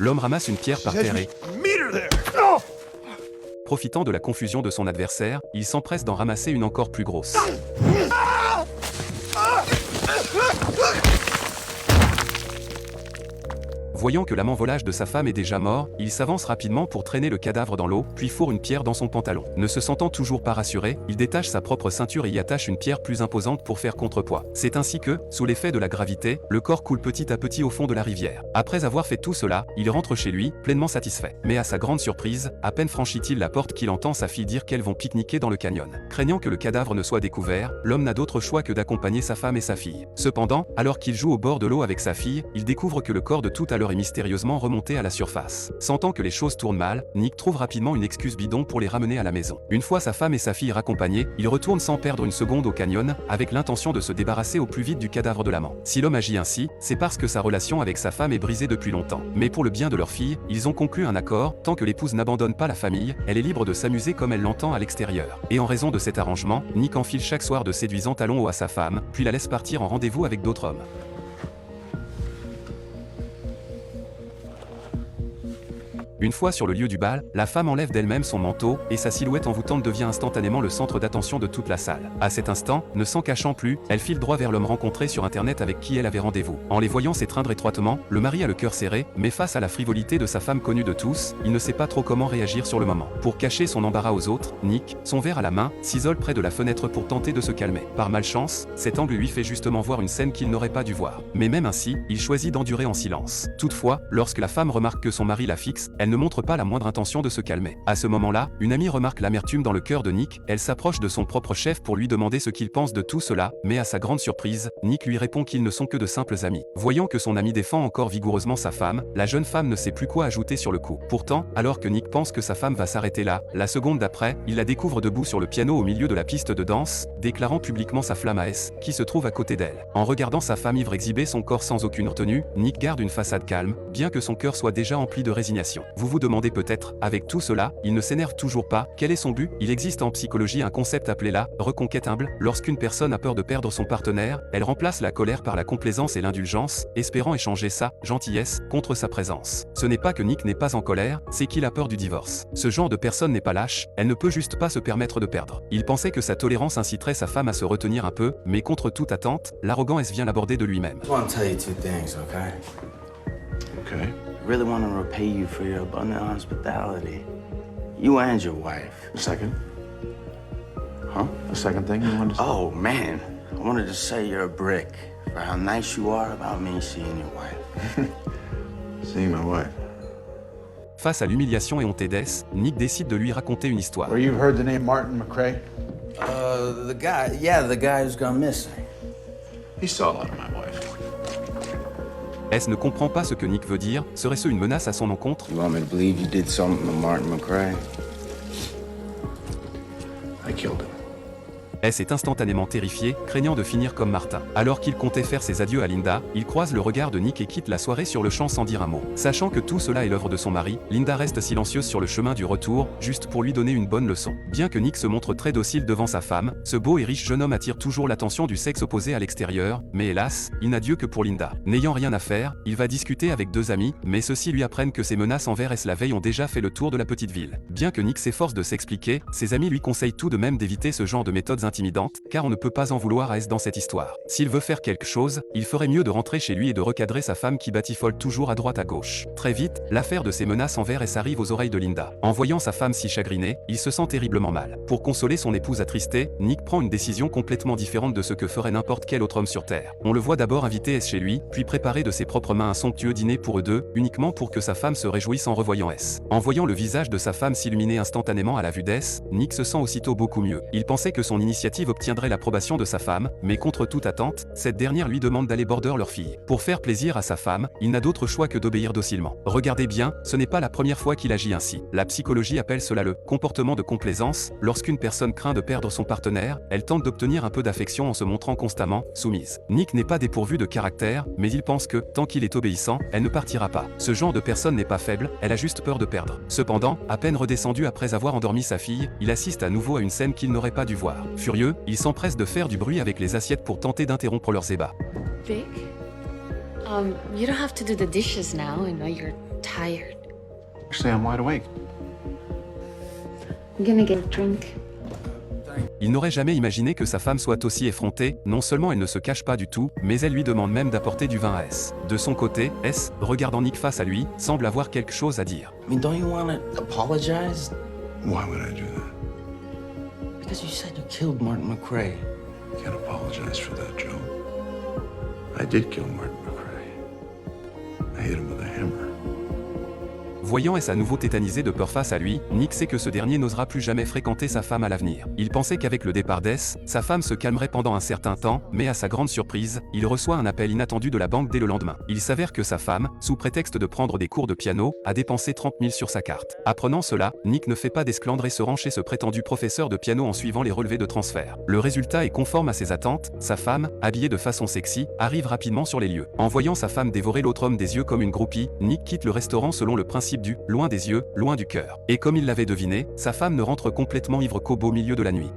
L'homme ramasse une pierre par terre et, profitant de la confusion de son adversaire, il s'empresse d'en ramasser une encore plus grosse. Voyant que l'amant volage de sa femme est déjà mort, il s'avance rapidement pour traîner le cadavre dans l'eau, puis fourre une pierre dans son pantalon. Ne se sentant toujours pas rassuré, il détache sa propre ceinture et y attache une pierre plus imposante pour faire contrepoids. C'est ainsi que, sous l'effet de la gravité, le corps coule petit à petit au fond de la rivière. Après avoir fait tout cela, il rentre chez lui, pleinement satisfait. Mais à sa grande surprise, à peine franchit-il la porte qu'il entend sa fille dire qu'elles vont pique-niquer dans le canyon. Craignant que le cadavre ne soit découvert, l'homme n'a d'autre choix que d'accompagner sa femme et sa fille. Cependant, alors qu'il joue au bord de l'eau avec sa fille, il découvre que le corps de tout à l'heure est mystérieusement remonté à la surface. Sentant que les choses tournent mal, Nick trouve rapidement une excuse bidon pour les ramener à la maison. Une fois sa femme et sa fille raccompagnées, il retourne sans perdre une seconde au canyon, avec l'intention de se débarrasser au plus vite du cadavre de l'amant. Si l'homme agit ainsi, c'est parce que sa relation avec sa femme est brisée depuis longtemps. Mais pour le bien de leur fille, ils ont conclu un accord, tant que l'épouse n'abandonne pas la famille, elle est libre de s'amuser comme elle l'entend à l'extérieur. Et en raison de cet arrangement, Nick enfile chaque soir de séduisants talons hauts à sa femme, puis la laisse partir en rendez-vous avec d'autres hommes. Une fois sur le lieu du bal, la femme enlève d'elle-même son manteau, et sa silhouette envoûtante devient instantanément le centre d'attention de toute la salle. À cet instant, ne s'en cachant plus, elle file droit vers l'homme rencontré sur internet avec qui elle avait rendez-vous. En les voyant s'étreindre étroitement, le mari a le cœur serré, mais face à la frivolité de sa femme connue de tous, il ne sait pas trop comment réagir sur le moment. Pour cacher son embarras aux autres, Nick, son verre à la main, s'isole près de la fenêtre pour tenter de se calmer. Par malchance, cet angle lui fait justement voir une scène qu'il n'aurait pas dû voir. Mais même ainsi, il choisit d'endurer en silence. Toutefois, lorsque la femme remarque que son mari la fixe, elle ne montre pas la moindre intention de se calmer. À ce moment-là, une amie remarque l'amertume dans le cœur de Nick, elle s'approche de son propre chef pour lui demander ce qu'il pense de tout cela, mais à sa grande surprise, Nick lui répond qu'ils ne sont que de simples amis. Voyant que son ami défend encore vigoureusement sa femme, la jeune femme ne sait plus quoi ajouter sur le coup. Pourtant, alors que Nick pense que sa femme va s'arrêter là, la seconde d'après, il la découvre debout sur le piano au milieu de la piste de danse, déclarant publiquement sa flamme à S, qui se trouve à côté d'elle. En regardant sa femme ivre exhiber son corps sans aucune retenue, Nick garde une façade calme, bien que son cœur soit déjà empli de résignation. Vous vous demandez peut-être, avec tout cela, il ne s'énerve toujours pas, quel est son but? Il existe en psychologie un concept appelé la reconquête humble. Lorsqu'une personne a peur de perdre son partenaire, elle remplace la colère par la complaisance et l'indulgence, espérant échanger sa gentillesse contre sa présence. Ce n'est pas que Nick n'est pas en colère, c'est qu'il a peur du divorce. Ce genre de personne n'est pas lâche, elle ne peut juste pas se permettre de perdre. Il pensait que sa tolérance inciterait sa femme à se retenir un peu, mais contre toute attente, l'arrogant S vient l'aborder de lui-même. I want to tell you two things, okay? Okay. I really want to repay you for your abundant hospitality. You and your wife. A second. Huh? A second thing you wanted to say? Oh, man. I wanted to say you're a brick for how nice you are about me seeing your wife. See my wife. Face à l'humiliation et honte d'S, Nick décide de lui raconter une histoire. Where you've heard the name Martin McRae? The guy who's gone missing. He saw a lot of my wife. S ne comprend pas ce que Nick veut dire, serait-ce une menace à son encontre? You want me to believe you did something to Martin McRae? I killed him. S est instantanément terrifié, craignant de finir comme Martin. Alors qu'il comptait faire ses adieux à Linda, il croise le regard de Nick et quitte la soirée sur le champ sans dire un mot. Sachant que tout cela est l'œuvre de son mari, Linda reste silencieuse sur le chemin du retour, juste pour lui donner une bonne leçon. Bien que Nick se montre très docile devant sa femme, ce beau et riche jeune homme attire toujours l'attention du sexe opposé à l'extérieur, mais hélas, il n'a Dieu que pour Linda. N'ayant rien à faire, il va discuter avec deux amis, mais ceux-ci lui apprennent que ses menaces envers S la veille ont déjà fait le tour de la petite ville. Bien que Nick s'efforce de s'expliquer, ses amis lui conseillent tout de même d'éviter ce genre de méthodes intimidantes, car on ne peut pas en vouloir à S dans cette histoire. S'il veut faire quelque chose, il ferait mieux de rentrer chez lui et de recadrer sa femme qui batifole toujours à droite à gauche. Très vite, l'affaire de ses menaces envers S arrive aux oreilles de Linda. En voyant sa femme si chagrinée, il se sent terriblement mal. Pour consoler son épouse attristée, Nick prend une décision complètement différente de ce que ferait n'importe quel autre homme sur Terre. On le voit d'abord inviter S chez lui, puis préparer de ses propres mains un somptueux dîner pour eux deux, uniquement pour que sa femme se réjouisse en revoyant S. En voyant le visage de sa femme s'illuminer instantanément à la vue d'S, Nick se sent aussitôt beaucoup mieux. Il pensait que son initiative obtiendrait l'approbation de sa femme, mais contre toute attente, cette dernière lui demande d'aller border leur fille. Pour faire plaisir à sa femme, il n'a d'autre choix que d'obéir docilement. Regardez bien, ce n'est pas la première fois qu'il agit ainsi. La psychologie appelle cela le comportement de complaisance. Lorsqu'une personne craint de perdre son partenaire, elle tente d'obtenir un peu d'affection en se montrant constamment soumise. Nick n'est pas dépourvu de caractère, mais il pense que, tant qu'il est obéissant, elle ne partira pas. Ce genre de personne n'est pas faible, elle a juste peur de perdre. Cependant, à peine redescendu après avoir endormi sa fille, il assiste à nouveau à une scène qu'il n'aurait pas dû voir. Furieux, il s'empresse de faire du bruit avec les assiettes pour tenter d'interrompre leurs ébats. Vic, you don't have to do the dishes now. I know you're tired. Actually, I'm wide awake. I'm gonna get a drink. Il n'aurait jamais imaginé que sa femme soit aussi effrontée, non seulement elle ne se cache pas du tout, mais elle lui demande même d'apporter du vin à S. De son côté, S, regardant Nick face à lui, semble avoir quelque chose à dire. I mean, don't you want to apologize? Why would I do that? Because you said you killed Martin McRae. I can't apologize for that, Joe. I did kill Martin McRae. I hit him with a hammer. Voyant S à nouveau tétanisé de peur face à lui, Nick sait que ce dernier n'osera plus jamais fréquenter sa femme à l'avenir. Il pensait qu'avec le départ d'S, sa femme se calmerait pendant un certain temps, mais à sa grande surprise, il reçoit un appel inattendu de la banque dès le lendemain. Il s'avère que sa femme, sous prétexte de prendre des cours de piano, a dépensé 30 000 sur sa carte. Apprenant cela, Nick ne fait pas d'esclandre et se rend chez ce prétendu professeur de piano en suivant les relevés de transfert. Le résultat est conforme à ses attentes, sa femme, habillée de façon sexy, arrive rapidement sur les lieux. En voyant sa femme dévorer l'autre homme des yeux comme une groupie, Nick quitte le restaurant selon le principe du « loin des yeux, loin du cœur ». Et comme il l'avait deviné, sa femme ne rentre complètement ivre qu'au beau milieu de la nuit.